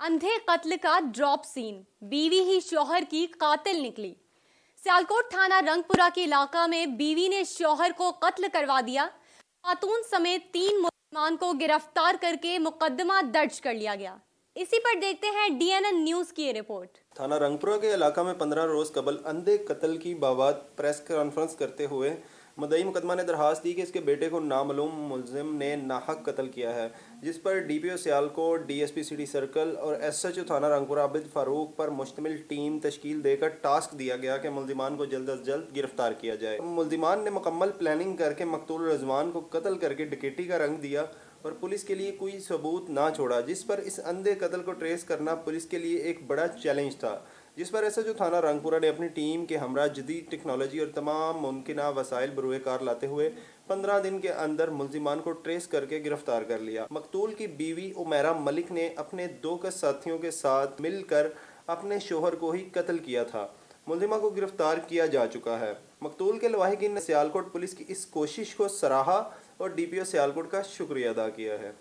अंधे कत्ल का ड्रॉप सीन, बीवी ही शौहर की कातिल निकली। सियालकोट थाना रंगपुरा के इलाका में बीवी ने शौहर को कत्ल करवा दिया। खातून समेत 3 मुलजमान को गिरफ्तार करके मुकदमा दर्ज कर लिया गया। इसी पर देखते हैं DNN न्यूज की रिपोर्ट। थाना रंगपुरा के इलाका में 15 रोज कबल अंधे कत्ल की बाबत प्रेस कॉन्फ्रेंस करते हुए मुद्दई मुकदमा ने दरखास्त दी कि इसके बेटे को नामालूम मुलजिम ने नाहक कत्ल किया है, जिस पर DPO Sialkot, DSP city circle और SHO थाना रंगपुरा आबिद फारूक पर मुश्तमिल टीम तश्कील देकर टास्क दिया गया कि मुलजिमान को जल्द अज जल्द गिरफ्तार किया जाए। मुलजिमान ने मुकम्मल प्लानिंग करके मकतूल रजवान को कत्ल करके डकैती का रंग दिया और पुलिस के लिए कोई सबूत ना छोड़ा, जिस पर इस अंधे कत्ल को ट्रेस करना पुलिस के लिए एक बड़ा चैलेंज था, जिस पर SHO थाना रंगपुरा ने अपनी टीम के हमरा जदीद टेक्नोलॉजी और तमाम मुमकिना वसाइल बरूए कार लाते हुए 15 दिन के अंदर मुलजिमान को ट्रेस करके गिरफ्तार कर लिया। मकतूल की बीवी उमैरा मलिक ने अपने 2 के साथियों के साथ मिलकर अपने शोहर को ही कत्ल किया था। मुलजिमा को गिरफ्तार किया जा चुका है। मकतूल के लवाहिकीन ने सियालकोट पुलिस की इस कोशिश को सराहा और DPO सियालकोट का शुक्रिया अदा किया है।